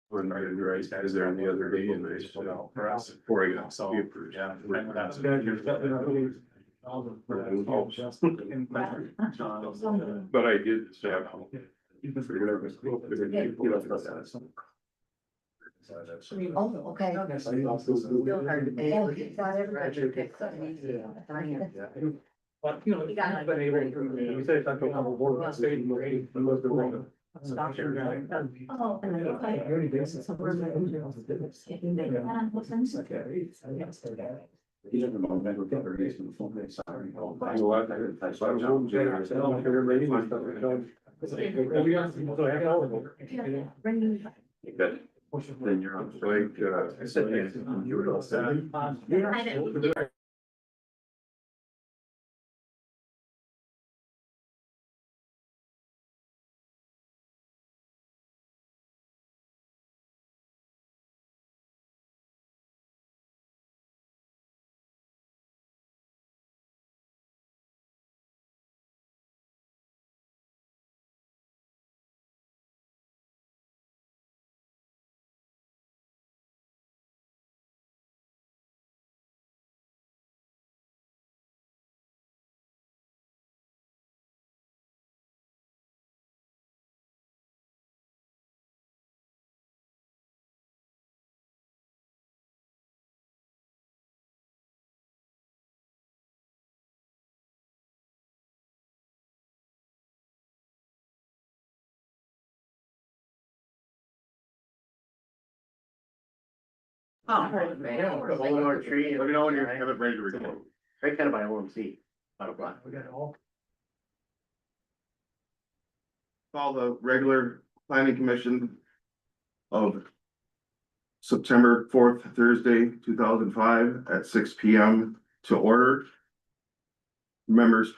When I was there the other day and they pulled out for us before I got so yeah. But I did have. Oh, okay. Still hard to pay. Oh, he's got everybody picked up. But, you know, You got it. been able to, you said it's not gonna have a board of state and rate, and most of the. Stop there, right? Oh, and then, okay. Yearly basis. So we're moving to- Taking the, what's in- You don't know that we're getting raised in the full day salary. You know what? So I was home, generous, I don't figure rating and stuff, you know. Well, we got, so I got all of them. Bring- Then you're on. Like, I said, yes, you were all set. I didn't- Oh, Tree. let me know when you have it ready to record. Right kind of by OMC. Out of block. We got it all. Call the regular planning commission of September 4th, Thursday, 2005 at 6 p.m. to order. Members,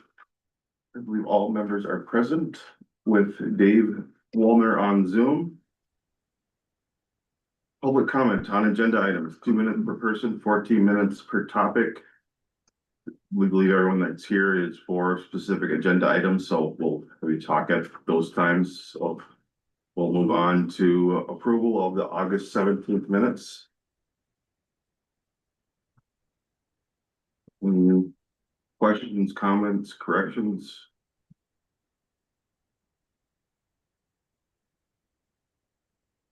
I believe all members are present with Dave Wallner on Zoom. Public comment on agenda items, 2 minutes per person, 14 minutes per topic. We believe everyone that's here is for specific agenda items, so we'll maybe talk at those times. So we'll move on to approval of the August 17th minutes. Questions, comments, corrections?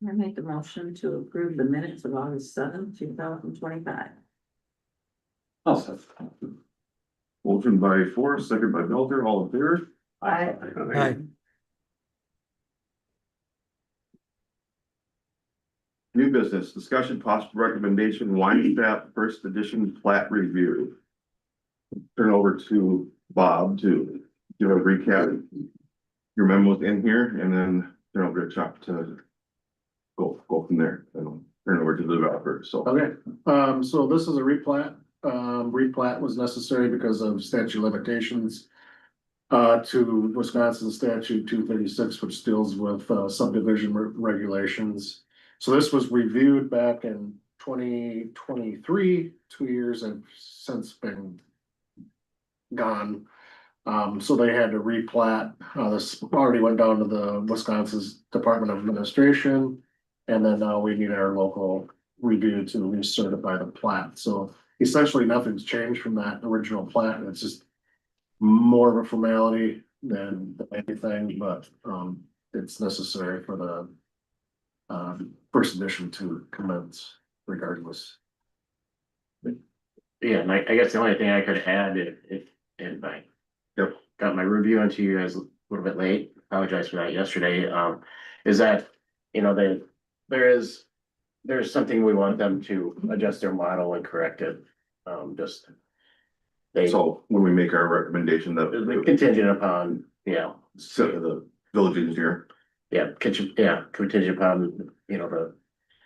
I make the motion to approve the minutes of August 7th, 2025. Motion by Forrest, second by Belter, all in favor? Aye. Aye. New business, discussion, possible recommendation, wine staff first edition plat review. Turn over to Bob to give a recap. Your memo's in here and then turn over to Chuck to go from there and turn over to the developer, so. Okay, so this is a replat. Replat was necessary because of statute of limitations. To Wisconsin statute 236, which deals with subdivision regulations. So this was reviewed back in 2023, 2 years have since been gone. So they had to replat. This already went down to the Wisconsin's Department of Administration. And then now we need our local review to recertify the plat. So essentially nothing's changed from that original plat. It's just more of a formality than anything, but it's necessary for the first edition to commence regardless. Yeah, and I guess the only thing I could add if I. Yep. Got my review into you guys a little bit late, apologize for that yesterday, is that, you know, there's something we want them to adjust their model and correct it, just. So when we make our recommendation that. Contingent upon, So the village engineer. contingent upon, you know, the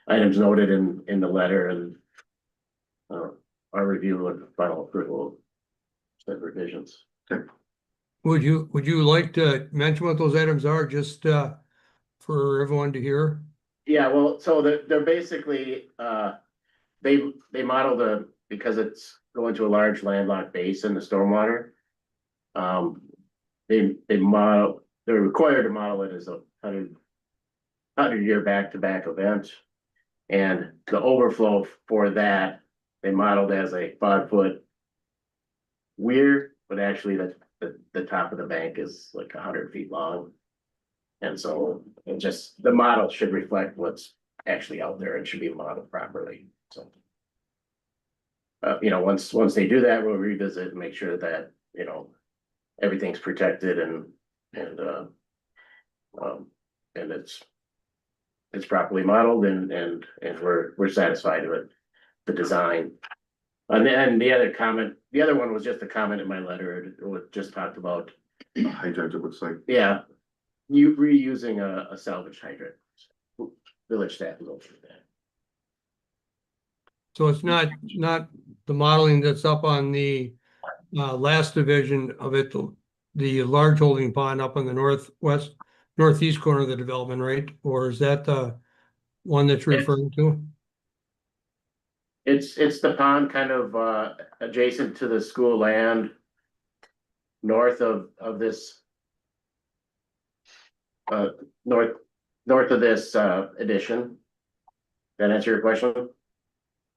items noted in the letter and. Our review and final approval of said revisions. Would you like to mention what those items are, just for everyone to hear? Yeah, well, so they're basically, they model because it's going to a large landlocked basin, the stormwater. They're required to model it as a 100 100-year back-to-back event. And the overflow for that, they modeled as a 5-foot weir, but actually the top of the bank is like 100 feet long. And so it just, the model should reflect what's actually out there. It should be modeled properly, so. Once they do that, we'll revisit and make sure that, everything's protected and it's properly modeled and we're satisfied with the design. And then the other comment, the other one was just a comment in my letter, it just talked about, Hydrant, it looks like. yeah, you reusing a salvage hydrant. Village staff is okay with that. So it's not the modeling that's up on the last division of it, the large holding pond up on the northeast corner of the development, right? Or is that the one that you're referring to? It's the pond kind of adjacent to the school land. North of this. North of this addition. That answer your question?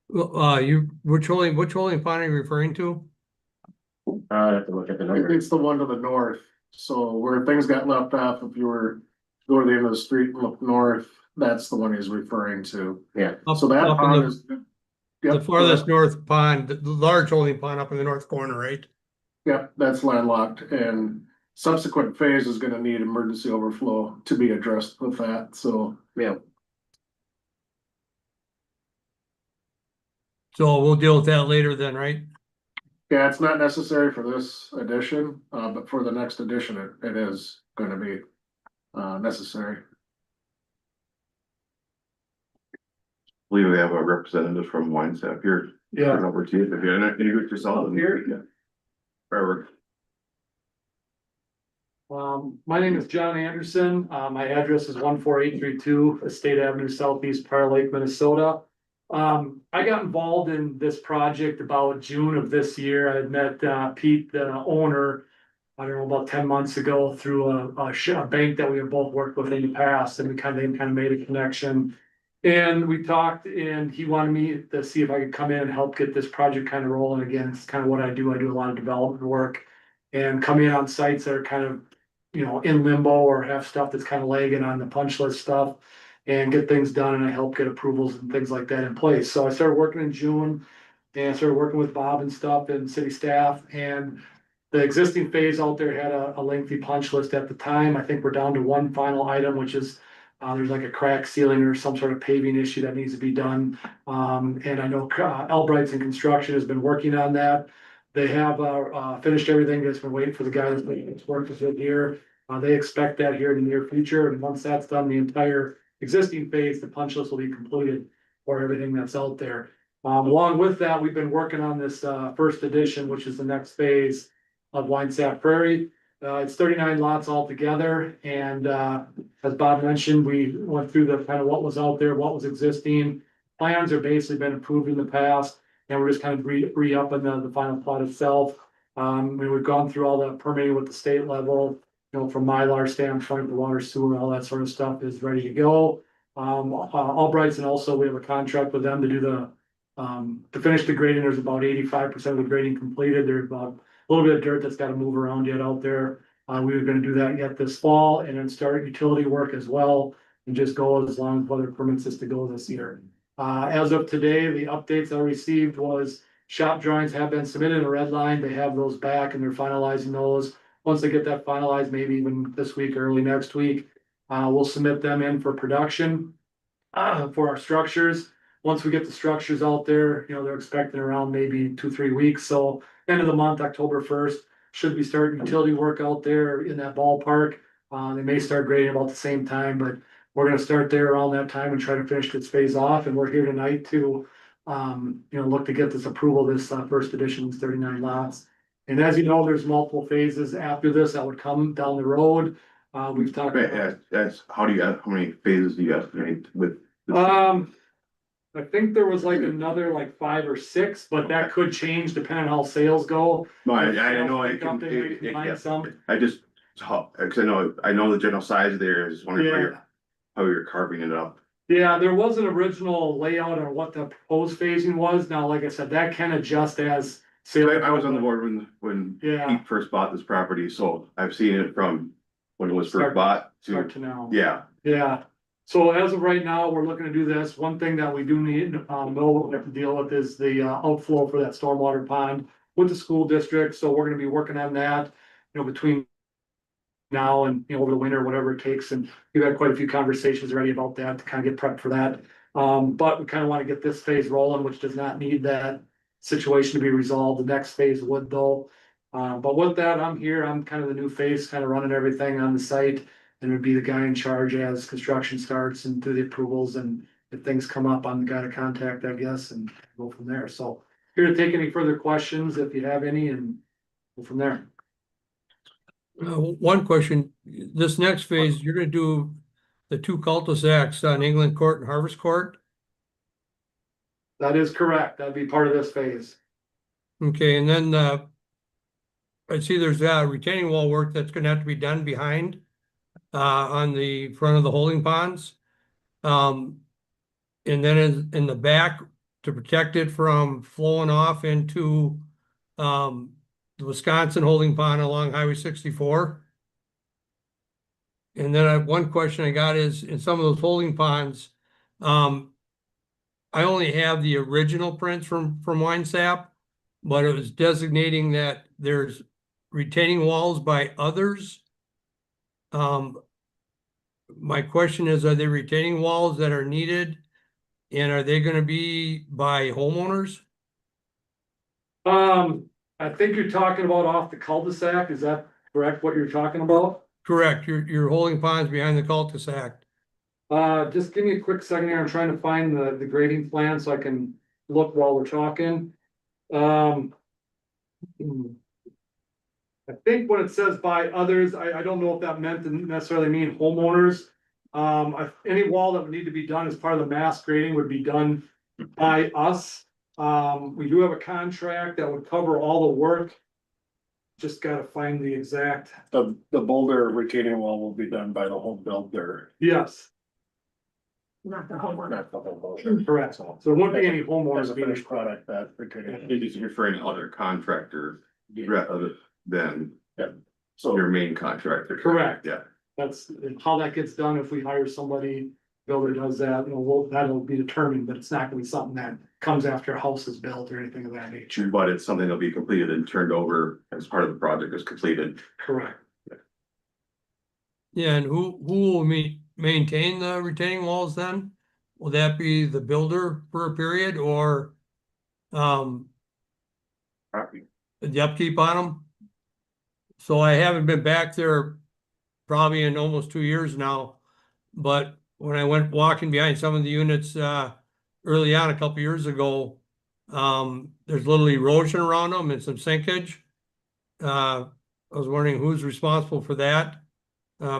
Well, which holding pond are you referring to? I have to look at the I number. think it's the one to the north, so where things got left off, if you were go to the end of the street and look north, that's the one he's referring to. Yeah, So that Up in pond the- is. The Yep, farthest north pond, the large holding pond up in the north corner, right? Yep, that's landlocked, and subsequent phase is gonna need emergency overflow to be addressed with that, so. yeah. So we'll deal with that later then, right? Yeah, it's not necessary for this addition, but for the next addition, it is gonna be necessary. I believe we have a representative from Wine Staff here. Turn over to you if you're introduce yourself. Here. Forever. My name is John Anderson. My address is 14832 Estate Avenue Southeast, Prior Lake, Minnesota. I got involved in this project about June of this year. I had met Pete, the owner, I don't know, about 10 months ago through a bank that we have both worked with in the past, and we kind of made a connection. And we talked, and he wanted me to see if I could come in and help get this project kind of rolling again. It's kind of what I do. I do a lot of development work and come in on sites that are kind of, in limbo or have stuff that's kind of lagging on the punch list stuff and get things done. And I help get approvals and things like that in place. So I started working in June and started working with Bob and stuff and city staff, and the existing phase out there had a lengthy punch list at the time. I think we're down to one final item, which is there's like a crack ceiling or some sort of paving issue that needs to be done. And I know Albrights and Construction has been working on that. They have finished everything. Just been waiting for the guys that's worked with it here. They expect that here in the near future. And once that's done, the entire existing phase, the punch list will be completed for everything that's out there. Along with that, we've been working on this first edition, which is the next phase of Wine Staff Prairie. It's 39 lots altogether, and as Bob mentioned, we went through the kind of what was out there, what was existing. Plans are basically been approved in the past, and we're just kind of re-upping the final plot itself. We've gone through all the permitting with the state level, from Mylar standpoint, the water, sewer, all that sort of stuff is ready to go. Albrights, and also we have a contract with them to do to finish the grading. There's about 85% of the grading completed. There's about a little bit of dirt that's got to move around yet out there. We were gonna do that yet this fall, and then start utility work as well, and just go as long as weather permits us to go this year. As of today, the updates I received was shop drawings have been submitted in a red line. They have those back and they're finalizing those. Once they get that finalized, maybe even this week, early next week, we'll submit them in for production for our structures. Once we get the structures out there, they're expecting around maybe 2-3 weeks. So end of the month, October 1st, should be starting utility work out there in that ballpark. They may start grading about the same time, but we're gonna start there around that time and try to finish this phase off. And we're here tonight to, look to get this approval, this first edition, 39 lots. And as you know, there's multiple phases after this that would come down the road. We've talked. That's, how many phases do you estimate with? I think there was like another 5 or 6, but that could change depending on how sales go. No, I know it can, Find some. I just, cause I know the general size there is wondering. Yeah. how you're carving it up. Yeah, there was an original layout on what the proposed phasing was. Now, like I said, that can adjust as. I was on the board when Yeah, Pete first bought this property, so I've seen it from when it was Start- first bought start to, to now. yeah. Yeah, so as of right now, we're looking to do this. One thing that we do need, know what we have to deal with is the outflow for that stormwater pond with the school district, so we're gonna be working on that, you know, between now and, you know, over the winter, whatever it takes, and we've had quite a few conversations already about that to kind of get prepped for that. But we kind of want to get this phase rolling, which does not need that situation to be resolved. The next phase would though. But with that, I'm here, I'm kind of the new face, kind of running everything on the site. And would be the guy in charge as construction starts and do the approvals, and if things come up, I'm the guy to contact, I guess, and go from there. So here to take any further questions if you have any, and go from there. One question, this next phase, you're gonna do the two cul-de-sacs on England Court and Harvest Court? That is correct. That'd be part of this phase. Okay, and then, I see there's retaining wall work that's gonna have to be done behind, on the front of the holding ponds. And then in the back to protect it from flowing off into, the Wisconsin holding pond along Highway 64. And then one question I got is, in some of those holding ponds, I only have the original prints from Winesap, but it was designating that there's retaining walls by others. My question is, are they retaining walls that are needed? And are they gonna be by homeowners? I think you're talking about off the cul-de-sac. Is that correct, what you're talking about? Correct, your holding ponds behind the cul-de-sac. Just give me a quick second here. I'm trying to find the grading plan so I can look while we're talking. I think when it says by others, I don't know if that meant to necessarily mean homeowners. Any wall that would need to be done as part of the mass grading would be done by us. We do have a contract that would cover all the work. Just gotta find the exact, The boulder retaining wall will be done by the home builder, yes, Not the homeowner. not the home builder. correct. So there wouldn't be any As homeowners a being. finished product, that retaining. You're just referring to other contractor rather than So your main contractor. Correct. Yeah. That's how that gets done. If we hire somebody, builder does that, you know, that'll be determined, but it's not gonna be something that comes after a house is built or anything of that nature. But it's something that'll be completed and turned over as part of the project is completed. Correct. Yeah, and who will maintain the retaining walls then? Will that be the builder for a period or, the upkeep on them? So I haven't been back there probably in almost 2 years now. But when I went walking behind some of the units, early on, a couple years ago, there's little erosion around them and some sinkage. I was wondering who's responsible for that.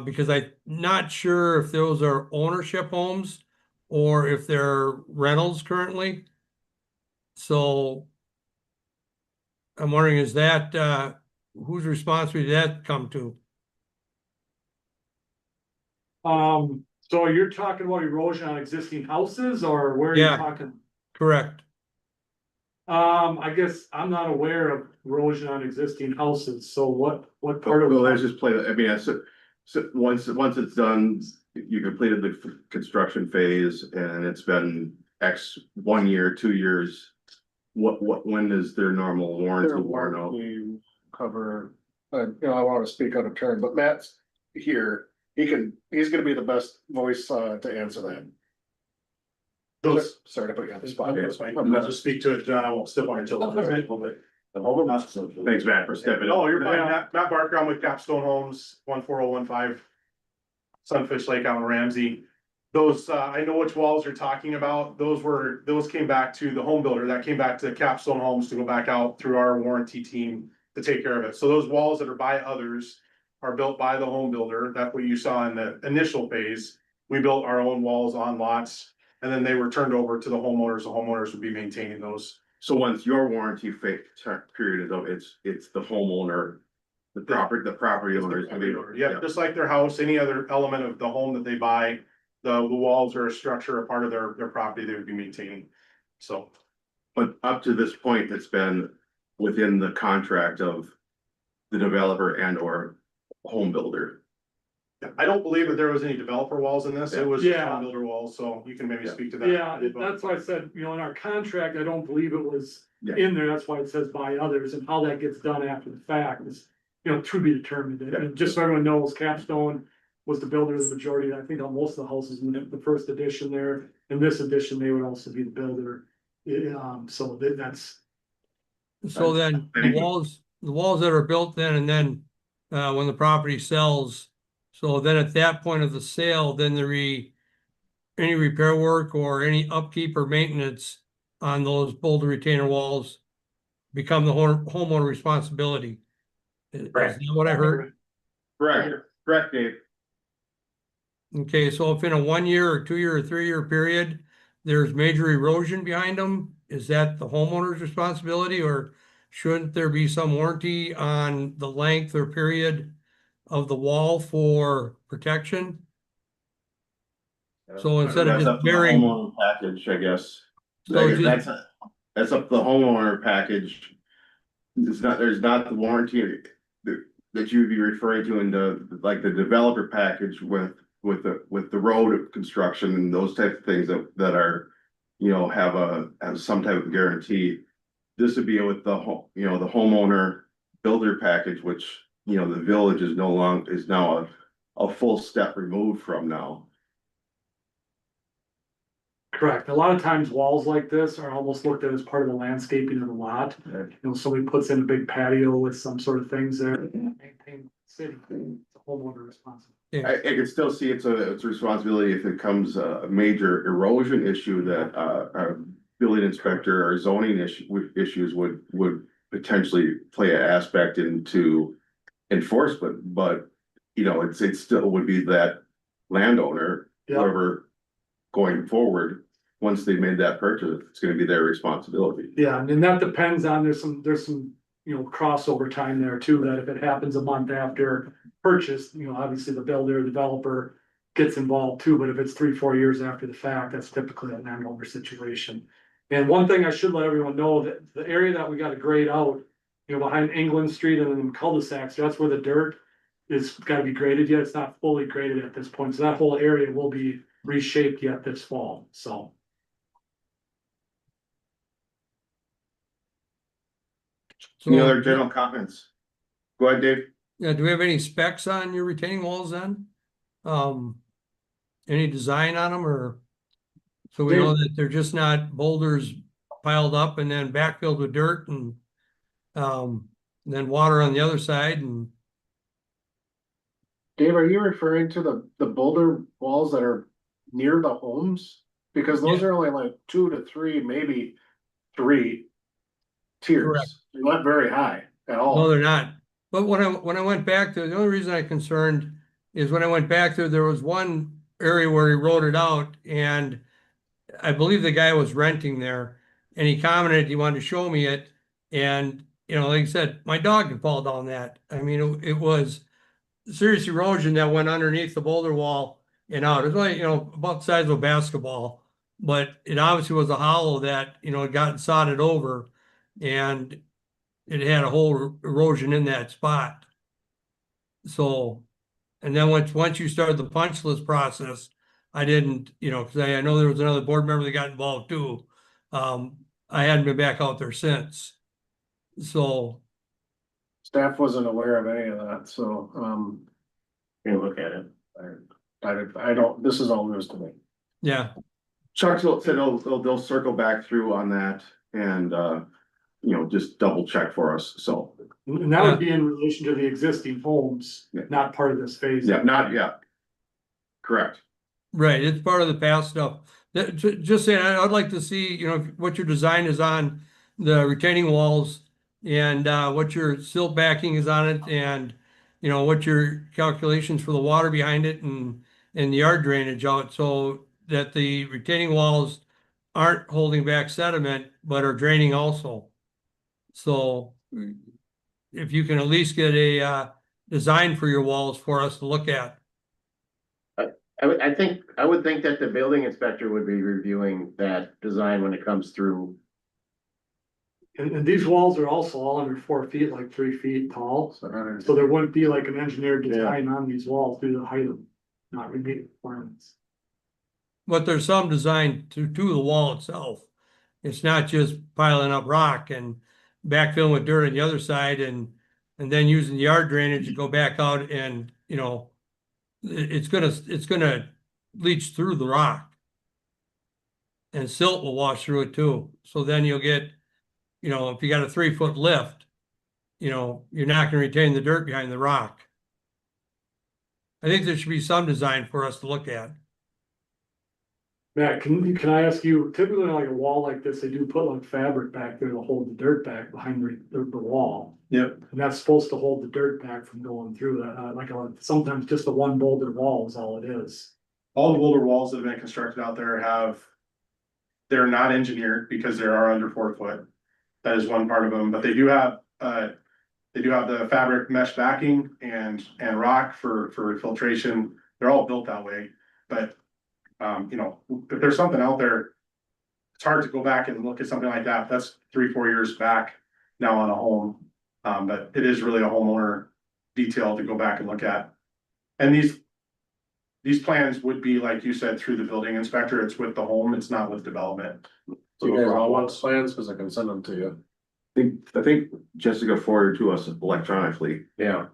Because I'm not sure if those are ownership homes or if they're rentals currently. So I'm wondering, is that, whose responsibility did that come to? So you're talking about erosion on existing houses or where are you Yeah. talking? Correct. I guess I'm not aware of erosion on existing houses, so what part of? Well, let's just play, I mean, so once it's done, you completed the construction phase and it's been X 1 year, 2 years. When is their normal warranty their worn out? warranty cover, you know, I wanna speak out of turn, but Matt's here. He's gonna be the best voice to answer that. Those, Sorry to put you on the spot. Yeah. That's fine. I'll just speak to it, John, I won't step on your toes. Thanks, Matt, for stepping in. Oh, you're fine, Matt Barker, I'm with Capstone Homes, 14015. Sunfish Lake out in Ramsey. Those, I know which walls you're talking about, those came back to the home builder, that came back to Capstone Homes to go back out through our warranty team to take care of it. So those walls that are by others are built by the home builder, that's what you saw in the initial phase. We built our own walls on lots, and then they were turned over to the homeowners would be maintaining those. So once your warranty period is up, it's the homeowner, the property owner is gonna be. Yeah, just like their house, any other element of the home that they buy, the walls are a structure, a part of their property they would be maintaining. So, But up to this point, it's been within the contract of the developer and or home builder. I don't believe that there was any developer walls in this, it was just Yeah. home builder walls, so you can maybe Yeah. speak to that. Yeah, that's why I said, you know, in our contract, I don't believe it was Yeah. in there, that's why it says by others, and how that gets done after the fact is, you know, to be determined, and just so everyone knows, Capstone was the builder of the majority, I think on most of the houses in the first edition there, in this edition, they would also be the builder. So that's, So then Thank you. the walls that are built then and then, when the property sells. So then at that point of the sale, then any repair work or any upkeep or maintenance on those boulder retainer walls become the homeowner responsibility. Is Correct. that what I heard? Correct, Dave. Okay, so if in a 1 year or 2 year or 3 year period, there's major erosion behind them, is that the homeowner's responsibility, or shouldn't there be some warranty on the length or period of the wall for protection? So instead of That's just up to the burying, homeowner package, I guess. So Like, just- that's up to the homeowner package. There's not the warranty that you would be referring to in like the developer package with the road construction and those types of things that are, you know, have some type of guarantee. This would be with the the homeowner builder package, which, you know, the village is now a full step removed from now. correct, a lot of times walls like this are almost looked at as part of the landscaping of the lot. You know, somebody puts in a big patio with some sort of things there, maintain the city, it's a homeowner responsibility. I can still see it's a responsibility if it comes a major erosion issue that our building inspector or zoning issues would potentially play an aspect into enforcement, but you know, it still would be that landowner, Yeah. whoever going forward, once they made that purchase, it's gonna be their responsibility. Yeah, and then that depends on, there's some, you know, crossover time there too, that if it happens a month after purchase, you know, obviously the builder, developer gets involved too, but if it's 3-4 years after the fact, that's typically a landowner situation. And one thing I should let everyone know, that the area that we gotta grade out, you know, behind England Street and then cul-de-sacs, that's where the dirt is gotta be graded yet, it's not fully graded at this point, so that whole area will be reshaped yet this fall, so. Any so, other general comments? Go ahead, Dave. yeah, do we have any specs on your retaining walls then? Any design on them, or? So we know that they're just not boulders piled up and then backfilled with dirt and, then water on the other side and, Dave, are you referring to the boulder walls that are near the homes? Because those are only like 2 to 3, maybe 3 tiers. Correct. They're not very high at no, all. they're not. But when I went back there, the only reason I'm concerned is when I went back there was one area where he wrote it out, and I believe the guy was renting there, and he commented he wanted to show me it, and, you know, like I said, my dog could fall down that. I mean, it was serious erosion that went underneath the boulder wall and out. It was like, you know, about the size of a basketball, but it obviously was a hollow that, you know, had gotten sodded over, and it had a whole erosion in that spot. So, and then once you started the punch list process, I didn't, you know, cause I know there was another board member that got involved too. I hadn't been back out there since. So, Staff wasn't aware of any of that, so, You look at it. I don't, this is all news to me. yeah, Chuck said they'll circle back through on that and, you know, just double check for us, so. And that would be in relation to the existing homes, Yeah. not part of this phase. Yeah, not yet. Correct. right, it's part of the past stuff. Just saying, I'd like to see, you know, what your design is on the retaining walls and, what your silt backing is on it, and, you know, what your calculations for the water behind it and the yard drainage out, so that the retaining walls aren't holding back sediment, but are draining also. So if you can at least get a, design for your walls for us to look at. I would think that the building inspector would be reviewing that design when it comes through. And these walls are also all under 4 feet, like 3 feet tall. So there wouldn't be like an engineered design on these walls due to the height of not meeting requirements. But there's some design to the wall itself. It's not just piling up rock and backfilling with dirt on the other side and then using the yard drainage to go back out and, you know, it's gonna leach through the rock. And silt will wash through it too. So then you'll get, you know, if you got a 3 foot lift, you know, you're not gonna retain the dirt behind the rock. I think there should be some design for us to look at. Matt, can I ask you, typically on like a wall like this, they do put like fabric back there to hold the dirt back behind the wall. Yep. And that's supposed to hold the dirt back from going through that, sometimes just a one boulder wall is all it is. All the boulder walls that have been constructed out there they're not engineered because they are under 4 foot. That is one part of them, but they do have the fabric mesh backing and rock for filtration. They're all built that way, but you know, if there's something out there, it's hard to go back and look at something like that. That's 3-4 years back now on a home. But it is really a homeowner detail to go back and look at. And these plans would be, like you said, through the building inspector. It's with the home, it's not with development. So you guys all want plans, cause I can send them to you. I think Jessica forwarded to us electronically. Yeah.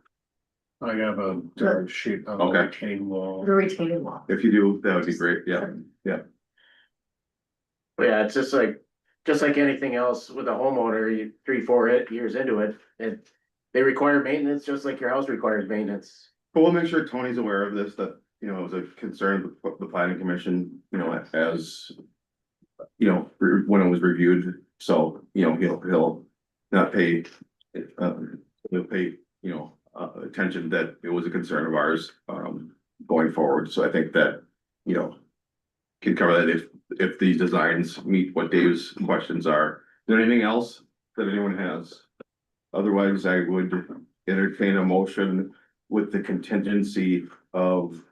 I have a sheet on the Okay. retaining wall. The retaining wall. If you do, that would be great, yeah. But yeah, it's just like anything else with a homeowner, you 3-4 years into it, they require maintenance, just like your house requires maintenance. But we'll make sure Tony's aware of this, that, you know, it was a concern of the planning commission, you know, as, you know, when it was reviewed, so, you know, he'll not pay, he'll pay, you know, attention that it was a concern of ours, going forward, so I think that, you know, can cover that if these designs meet what Dave's questions are. Is there anything else that anyone has? Otherwise, I would entertain a motion with the contingency of,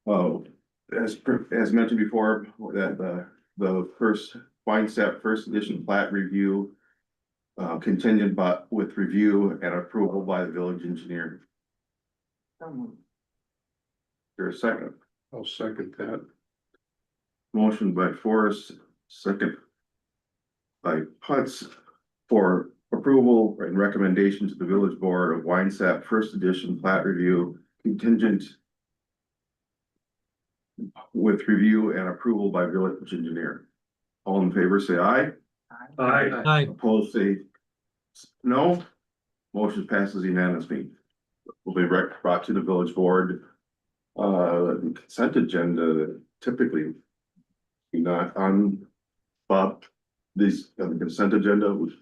as mentioned before, that the first Weinstep first edition plat review contingent but with review and approval by the village engineer. There's a second. I'll second that. Motion by Forrest, second by Putz for approval and recommendation to the village board of Weinstep first edition plat review contingent with review and approval by village engineer. All in favor, say aye. Aye. Opposed, say no. Motion passes unanimously. Will be brought to the village board. Consent agenda typically not on, Bob, these consent agenda was,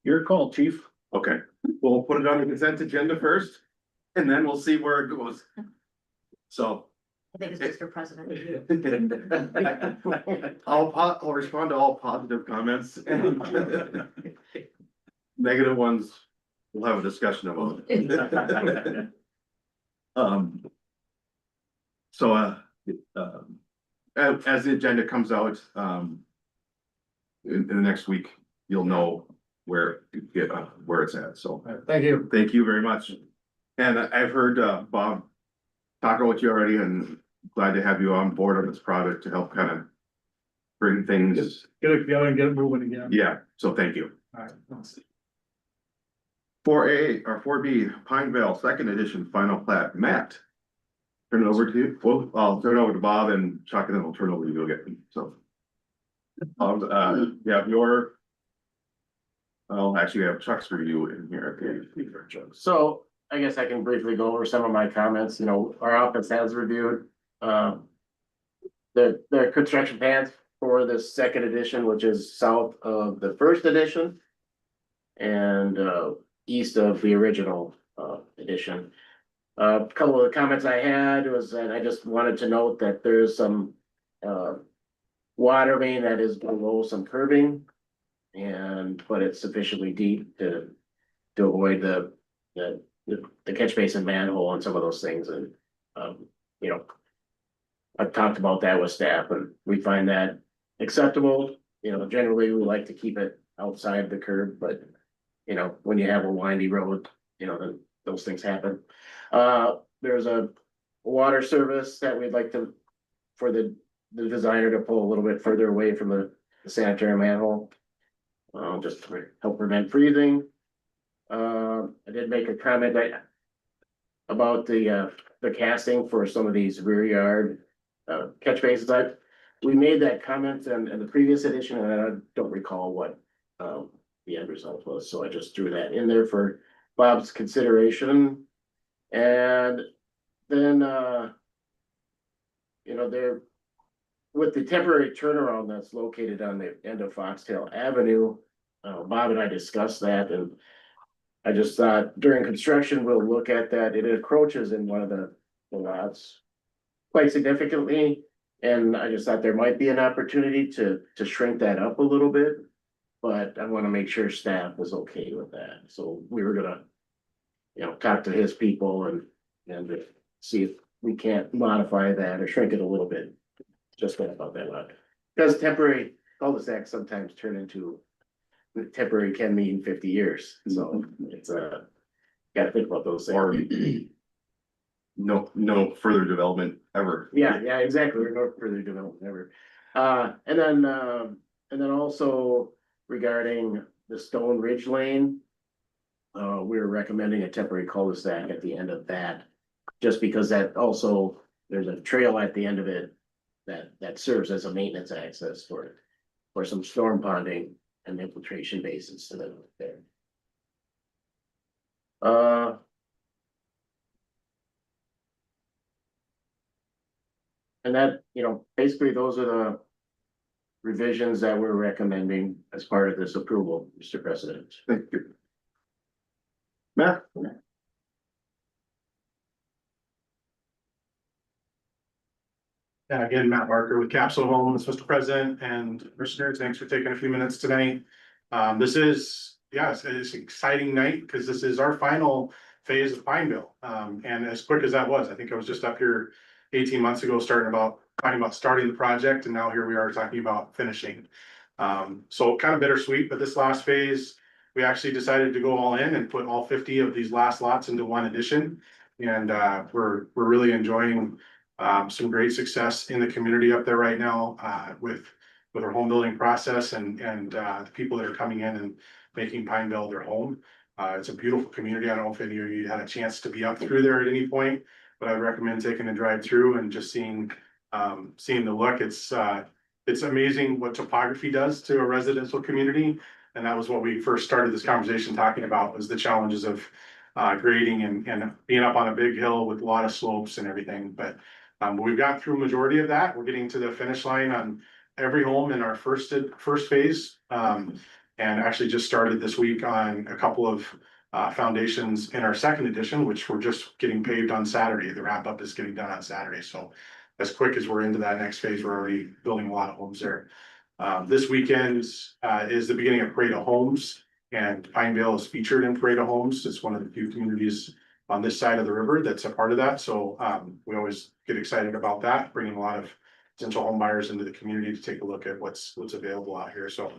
Your call, chief. okay, we'll put it on the consent agenda first, and then we'll see where it goes. So. I think it's Mr. President. I'll respond to all positive comments. Negative ones, we'll have a discussion about. So, as the agenda comes out, in the next week, you'll know where it's at, so. Thank you. Thank you very much. And I've heard, Bob talk about you already, and glad to have you on board on this project to help kind of bring things, Get it together and get it moving again. yeah, so thank you. All right. 4A or 4B, Pineville, second edition, final plat, Matt. Turn it over to you, well, I'll turn it over to Bob and Chuck, and then we'll turn it over to you again, so. You have your. I'll actually have Chuck's review in here, okay. So I guess I can briefly go over some of my comments. You know, our office has reviewed the construction plans for the second edition, which is south of the first edition and east of the original edition. A couple of the comments I had was that I just wanted to note that there's some water main that is below some curbing, but it's sufficiently deep to avoid the catch basin manhole and some of those things, and you know. I've talked about that with staff and we find that acceptable, generally we like to keep it outside the curb, but. When you have a windy road, then those things happen. There's a water service that we'd like to, for the designer to pull a little bit further away from the sanitary manhole. Just to help prevent freezing. I did make a comment about the casting for some of these rear yard catch basins. We made that comment in the previous edition, and I don't recall what the end result was, so I just threw that in there for Bob's consideration. And then there, with the temporary turnaround that's located on the end of Foxtail Avenue, Bob and I discussed that, and I just thought during construction, we'll look at that. It encroaches in one of the lots quite significantly, and I just thought there might be an opportunity to shrink that up a little bit. But I want to make sure staff was okay with that, so we were gonna, talk to his people and see if we can't modify that or shrink it a little bit. Just about that lot, because temporary cul-de-sacs sometimes turn into, temporary can mean 50 years, so it's gotta think about those Or things. no further development ever. Yeah, exactly, or no further development ever. And then also regarding the Stone Ridge Lane. We're recommending a temporary cul-de-sac at the end of that, just because that also, there's a trail at the end of it. That serves as a maintenance access for some storm ponding and infiltration basins to them there. And that, basically those are the revisions that we're recommending as part of this approval, Mr. President. Thank you. Matt? Yeah, again, Matt Barker with Capsule Homes, Mr. President and listeners, thanks for taking a few minutes tonight. This is, it's an exciting night because this is our final phase of Pineville. And as quick as that was, I think I was just up here 18 months ago, talking about starting the project, and now here we are talking about finishing. So kind of bittersweet, but this last phase, we actually decided to go all in and put all 50 of these last lots into one addition. And we're really enjoying some great success in the community up there right now, with our home building process and the people that are coming in and making Pineville their home. It's a beautiful community. I don't know if any of you had a chance to be up through there at any point, but I'd recommend taking a drive through and just seeing the look. It's amazing what topography does to a residential community. And that was what we first started this conversation talking about, was the challenges of grading and being up on a big hill with a lot of slopes and everything. But we've got through a majority of that. We're getting to the finish line on every home in our first phase. And actually just started this week on a couple of foundations in our second edition, which we're just getting paved on Saturday. The wrap up is getting done on Saturday. So as quick as we're into that next phase, we're already building a lot of homes there. This weekend is the beginning of Parade of Homes, and Pineville is featured in Parade of Homes. It's one of the few communities on this side of the river that's a part of that. So we always get excited about that, bringing a lot of potential home buyers into the community to take a look at what's available out here. So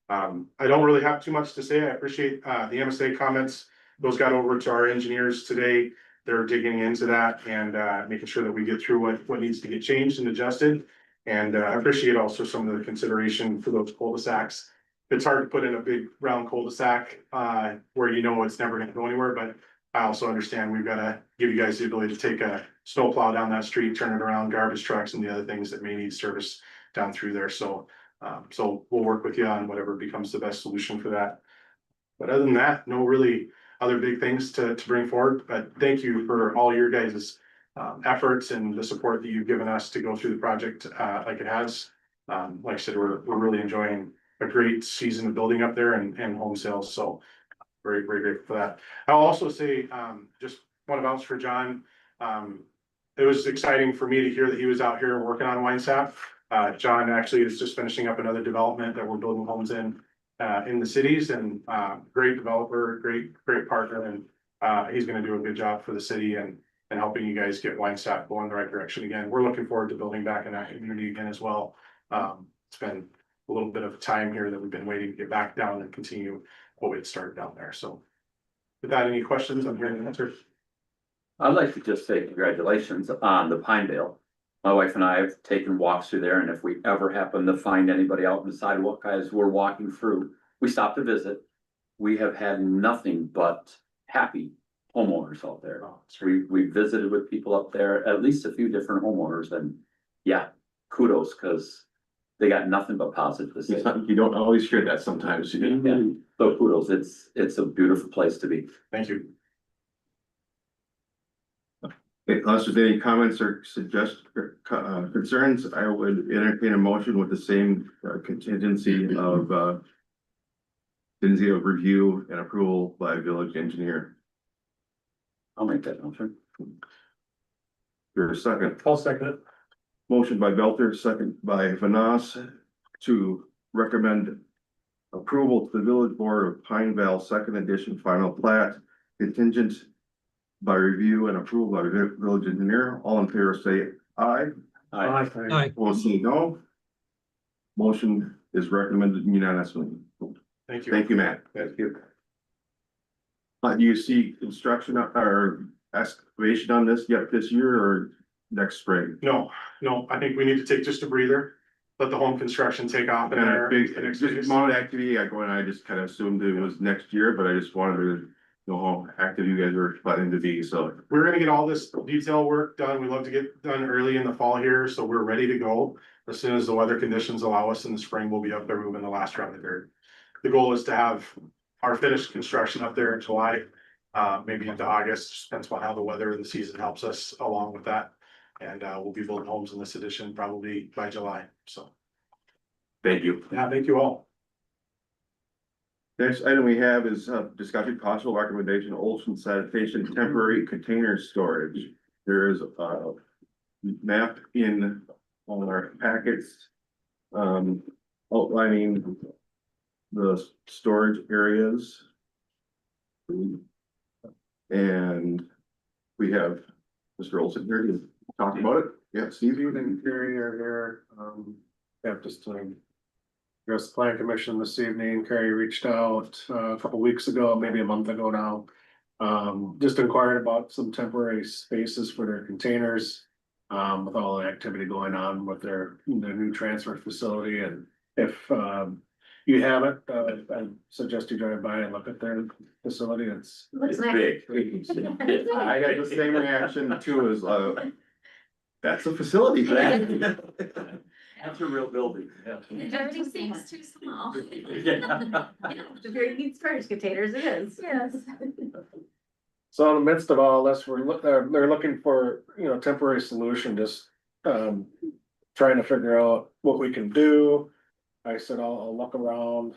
I don't really have too much to say. I appreciate the MSA comments. Those got over to our engineers today. They're digging into that and making sure that we get through what needs to get changed and adjusted. And I appreciate also some of the consideration for those cul-de-sacs. It's hard to put in a big round cul-de-sac where it's never gonna go anywhere, but I also understand we've gotta give you guys the ability to take a snowplow down that street, turn it around, garbage trucks and the other things that may need service down through there. So we'll work with you on whatever becomes the best solution for that. But other than that, no really other big things to bring forward, but thank you for all your guys' efforts and the support that you've given us to go through the project like it has. Like I said, we're really enjoying a great season of building up there and home sales, so very, very grateful for that. I'll also say, just want to vouch for John. It was exciting for me to hear that he was out here working on Winesap. John actually is just finishing up another development that we're building homes in the cities, and great developer, great partner, and he's gonna do a good job for the city, and and helping you guys get Wine Staff going in the right direction again. We're looking forward to building back in that community again as well. It's been a little bit of time here that we've been waiting to get back down and continue what we had started down there, so. Without any questions, I'm here to answer. I'd like to just say congratulations on the Pinedale. My wife and I have taken walks through there, and if we ever happen to find anybody out on the sidewalk as we're walking through, we stop to visit. We have had nothing but happy homeowners out there. We visited with people up there, at least a few different homeowners, and yeah, kudos, cause they got nothing but positive to say. You don't always hear that sometimes, you know? Yeah, so kudos, it's a beautiful place to be. Thank you. Unless there's any comments or concerns, I would entertain a motion with the same contingency of review and approval by village engineer. I'll make that motion. Here's a second. I'll second it. Motion by Belter, second by Vanas to recommend approval to the village board of Pine Val second edition final plat contingent by review and approval by the village engineer. All in favor say aye. Aye. Aye. Opposed say no. Motion is recommended unanimously. Thank you. Thank you, Matt. Thank you. Do you see construction or excavation on this yet this year or next spring? No, I think we need to take just a breather, let the home construction take off in And there. a big, just amount of activity, I just kind of assumed it was next year, but I just wanted to know how active you guys were planning to be, so. We're gonna get all this detail work done. We love to get done early in the fall here, so we're ready to go. As soon as the weather conditions allow us in the spring, we'll be up there moving the last round of dirt. The goal is to have our finished construction up there in July, maybe into August, depends on how the weather and the season helps us along with that. And we'll be building homes in this edition probably by July, so. Thank you. Yeah, thank you all. Next item we have is discussion possible recommendation, Olson sanitation temporary container storage. There is a map in all our packets. Outlining the storage areas. And we have Mr. Olson here to talk about it. Yeah, Steve, you Evening, Carrie are here, just to address the plan commission this evening. Carrie reached out a couple weeks ago, maybe a month ago now. Just inquired about some temporary spaces for their containers. With all the activity going on with their new transfer facility, and if you haven't, I suggest you drive by and look at their facility. It's big. I got the same reaction too as that's a facility. That's a real building. It already seems too small. The very neat storage containers it is. Yes. So in the midst of all this, they're looking for, temporary solution, just trying to figure out what we can do. I said, I'll look around,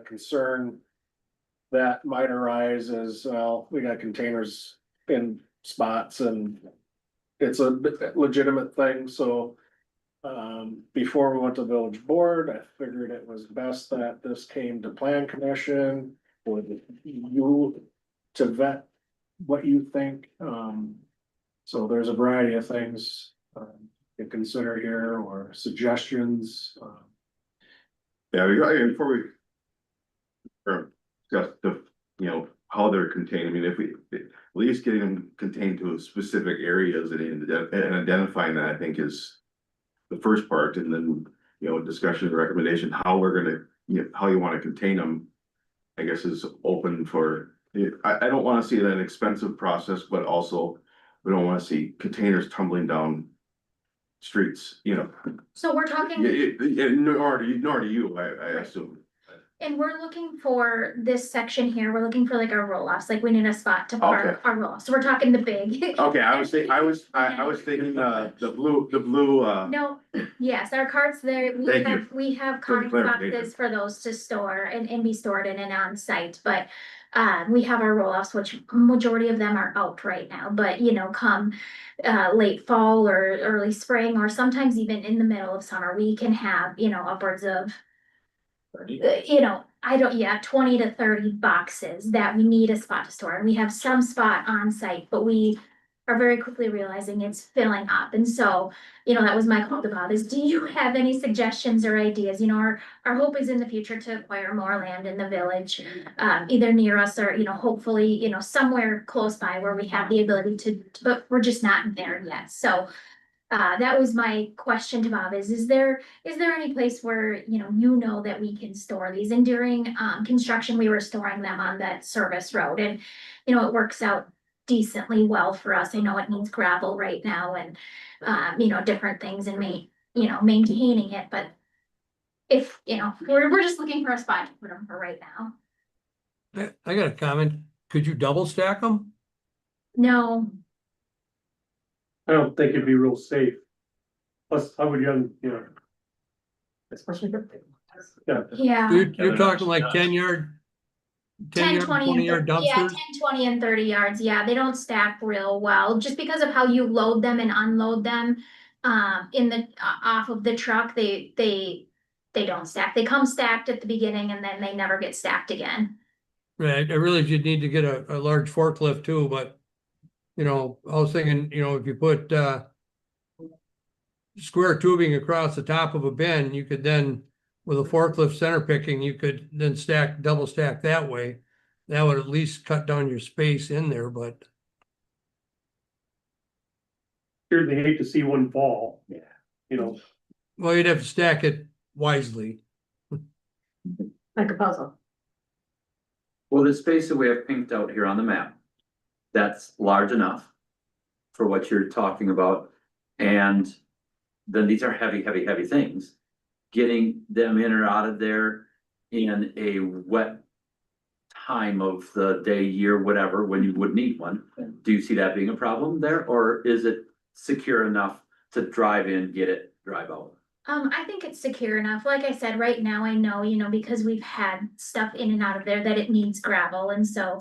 concern that might arise is, well, we got containers in spots and it's a legitimate thing, so before we went to village board, I figured it was best that this came to plan commission with you to vet what you think. So there's a variety of things to consider here or suggestions. Yeah, before we discuss how they're contained, I mean, if we at least getting them contained to specific areas and identifying that, I think is the first part, and then, discussion and recommendation, how we're gonna, how you wanna contain them, I guess is open for, I don't wanna see that expensive process, but also we don't wanna see containers tumbling down streets, So we're talking, nor do you, I assume. and we're looking for this section here, we're looking for like our roll-offs, like we need a spot to park Okay. our roll-offs, so we're talking the big. Okay, I was thinking, the blue, No, yes, our carts there, Thank we have For the common clarification. boxes for those to store and be stored in and on site, but. We have our roll-offs, which majority of them are out right now, but come late fall or early spring, or sometimes even in the middle of summer, we can have, upwards of. yeah, 20 to 30 boxes that we need a spot to store. And we have some spot on site, but we are very quickly realizing it's filling up. And so, that was my call to Bob is, do you have any suggestions or ideas? Our hope is in the future to acquire more land in the village, either near us or, hopefully, somewhere close by where we have the ability to, but we're just not there yet. So that was my question to Bob is there any place where, that we can store these? And during, construction, we were storing them on that service road and, it works out decently well for us. I know it needs gravel right now and, different things and maintaining it, but if, we're just looking for a spot to put them for right now. I got a comment. Could you double stack them? No, I don't think it'd be real safe. Plus, how would Especially. yeah. You're talking like 10-yard, 10, 20, 20-yard and 30, yeah, dumpsters? 10, 20 and 30 yards. Yeah, they don't stack real well just because of how you load them and unload them. In the off of the truck, they don't stack. They come stacked at the beginning and then they never get stacked again. Right, I realize you'd need to get a large forklift too, but, I was thinking, if you put, square tubing across the top of a bin, you could then, with a forklift center picking, you could then double stack that way. That would at least cut down your space in there, but certainly hate to see one fall. Yeah. well, you'd have to stack it wisely. Like a puzzle. Well, the space that we have pinked out here on the map, that's large enough for what you're talking about. And then these are heavy, heavy, heavy things. Getting them in or out of there in a wet time of the day, year, whatever, when you would need one. Do you see that being a problem there, or is it secure enough to drive in, get it, drive out? I think it's secure enough. Like I said, right now I know, because we've had stuff in and out of there that it needs gravel. And so,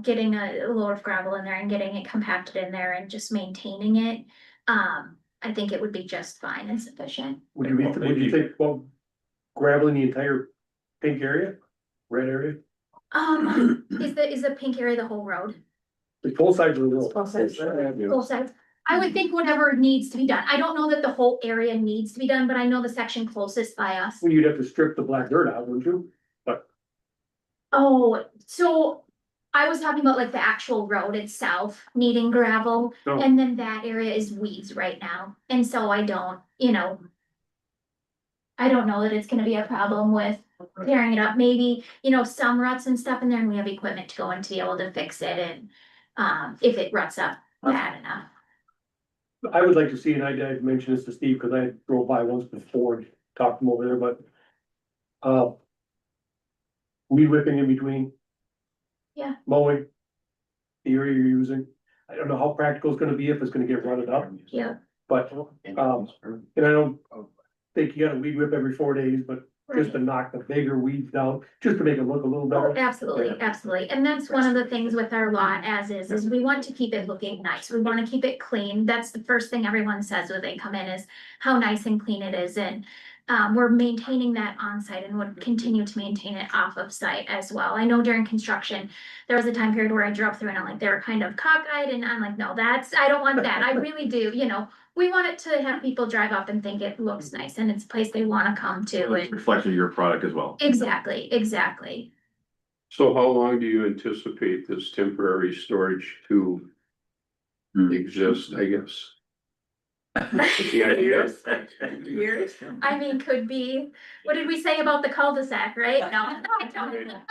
getting a load of gravel in there and getting it compacted in there and just maintaining it. I think it would be just fine and sufficient. Would you think, well, graveling the entire pink area, red area, Is the pink area the whole road? the both sides of the road? Both sides. Both sides? I would think whatever needs to be done. I don't know that the whole area needs to be done, but I know the section closest by us. Well, you'd have to strip the black dirt out, wouldn't you? Oh, so I was talking about like the actual road itself needing gravel, No. and then that area is weeds right now. And so I don't know that it's gonna be a problem with tearing it up. Maybe, some ruts and stuff in there, and we have equipment to go in to be able to fix it and if it ruts up bad enough. I would like to see, and I mentioned this to Steve, because I drove by once before and talked to him over there, but weed whipping in between. Yeah. Mowing. The area you're using. I don't know how practical it's gonna be if it's gonna get rutted up, Yeah. but, and I don't think you gotta weed whip every 4 days, but just to knock the bigger weeds down, just to make it look a little Oh, better. absolutely, absolutely. And that's one of the things with our lot as is we want to keep it looking nice. We want to keep it clean. That's the first thing everyone says when they come in is how nice and clean it is. And we're maintaining that on site and would continue to maintain it off of site as well. I know during construction, there was a time period where I drove through and I'm like, they were kind of cockeyed and I'm like, no, I don't want that. I really do, we want it to have people drive up and think it looks nice and it's a place they want to come to. It's And reflection of your product as well. exactly. So how long do you anticipate this temporary storage to exist, I guess? Years. I mean, could be, what did we say about the cul-de-sac, right? No. I don't.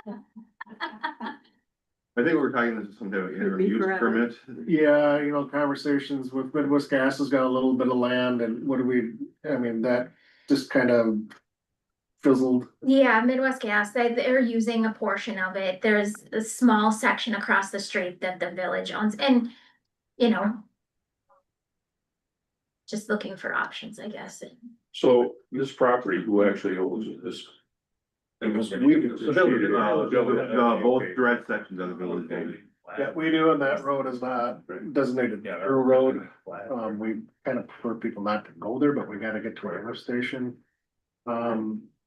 I think we're talking this some kind of Could be use forever. permit. Yeah, conversations with Midwest Gas has got a little bit of land and that just kind of fizzled. Yeah, Midwest Gas, they're using a portion of it. There's a small section across the street that the village owns and, just looking for options, I guess. So this property, who actually owns this? Both direct sections of the village. Yeah, we do, and that road is not designated through road. We kind of prefer people not to go there, but we gotta get to our lift station.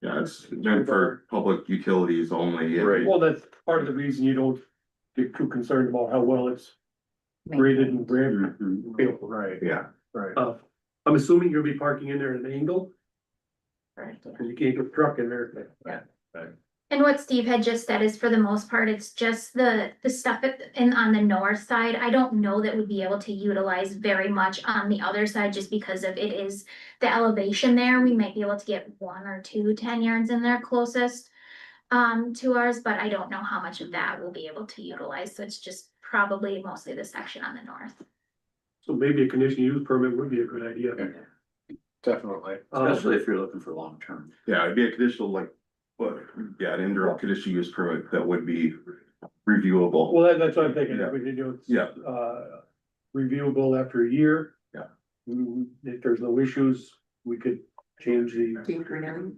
Yeah, it's meant for public utilities only. Right. Well, that's part of the reason you don't get too concerned about how well it's graded and graded. Right, Yeah, right. I'm assuming you'll be parking in there at an angle, Correct. cause you can't get a truck in there. And what Steve had just said is for the most part, it's just the stuff on the north side. I don't know that we'd be able to utilize very much on the other side just because of it is the elevation there. We might be able to get 1 or 2 10 yards in there closest to ours, but I don't know how much of that we'll be able to utilize. So it's just probably mostly the section on the north. So maybe a conditional use permit would be a good idea. Definitely. Especially if you're looking for long term. yeah, it'd be a conditional like, but yeah, an interim conditional use permit that would be reviewable. Well, that's what I'm thinking, Yeah. if we could do it. Yeah. Reviewable after a year. Yeah. If there's no issues, we could change Keep renewing.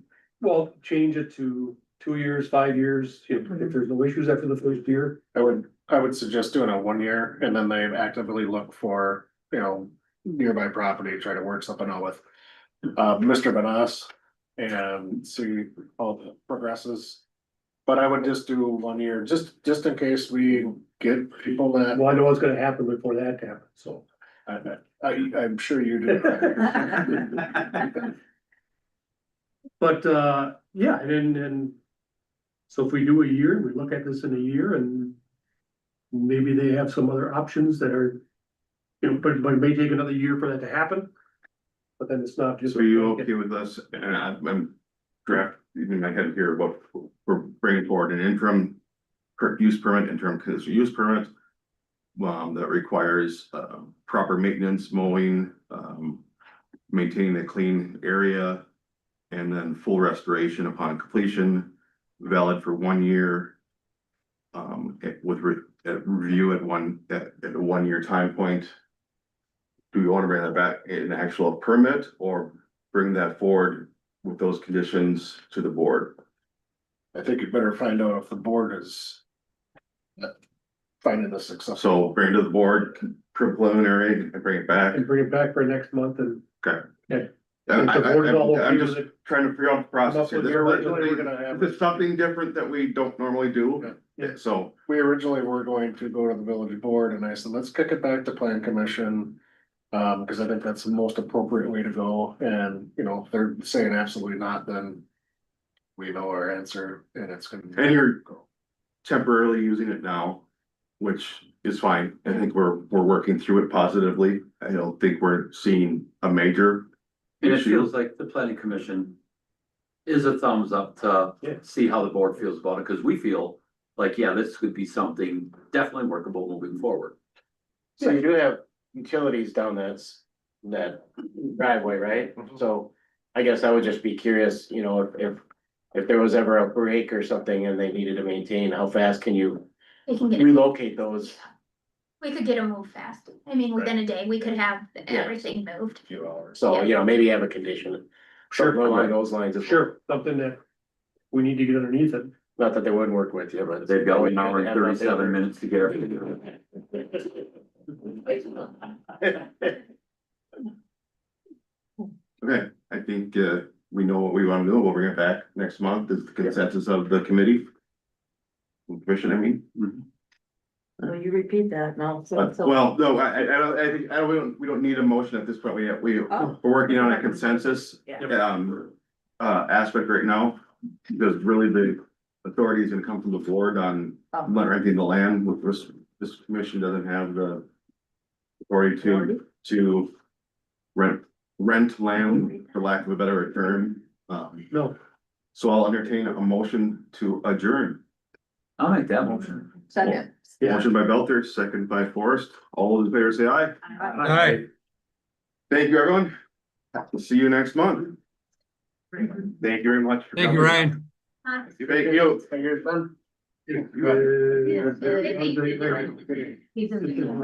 change it to 2 years, 5 years, if there's no issues after the first year. I would suggest doing a 1 year and then they actively look for, nearby property, try to work something out with. Mr. Benas and see how it progresses. But I would just do 1 year, just in case we get people that, Well, I know what's gonna happen before that happens, so. I'm sure you do. But, yeah, and so if we do a year, we look at this in a year and maybe they have some other options that are, but it may take another year for that to happen. But then it's not just. So are you okay with us, and I'm draft, even I had here, what we're bringing forward an interim use permit, interim conditional use permit. That requires, proper maintenance, mowing, maintaining a clean area. And then full restoration upon completion, valid for 1 year. With review at a 1 year time point. Do we want to bring that back in an actual permit or bring that forward with those conditions to the board? I think you better find out if the board is finding this successful. So bring it to the board preliminary and bring it back. And bring it back for next month and. Okay. Yeah. If the board's all okay I'm with just it. trying to figure out the process here. Originally, we're gonna have, This is something different that we don't normally do. Yeah. So, we originally were going to go to the village board and I said, let's kick it back to plan commission. Cause I think that's the most appropriate way to go and, if they're saying absolutely not, then. We know our answer and it's gonna. and you're temporarily using it now, which is fine. I think we're working through it positively. I don't think we're seeing a major And it issue. feels like the planning commission is a thumbs up to Yeah. see how the board feels about it, because we feel like, yeah, this could be something definitely workable moving forward. So you do have utilities down that driveway, right? So I guess I would just be curious, if there was ever a break or something and they needed to maintain, how fast can you We can get, relocate those? we could get them moved fast. I mean, within a day, we could have everything moved. Few hours. So, maybe have a condition. Something along those lines. of- Sure, something that we need to get underneath it. Not that they wouldn't work with you, but. They've got 1 hour and 37 minutes to get everything done. Okay, I think, we know what we want to do. We'll bring it back next month. Is the consensus of the committee. Commission, I mean. Will you repeat that now? Well, no, I think, we don't need a motion at this point. We're working on a consensus. Yeah. Aspect right now, because really the authority is gonna come from the board on renting the land. This commission doesn't have the authority to rent land, for lack of a better term. No, So I'll entertain a motion to adjourn. I'll make that motion. Second. yeah. Motion by Belter, second by Forrest. All those in favor say aye. All right. Thank you, everyone. We'll see you next month. Thank you very much. for Thank you, coming. Ryan. Thank you. Fingers done. He's in the-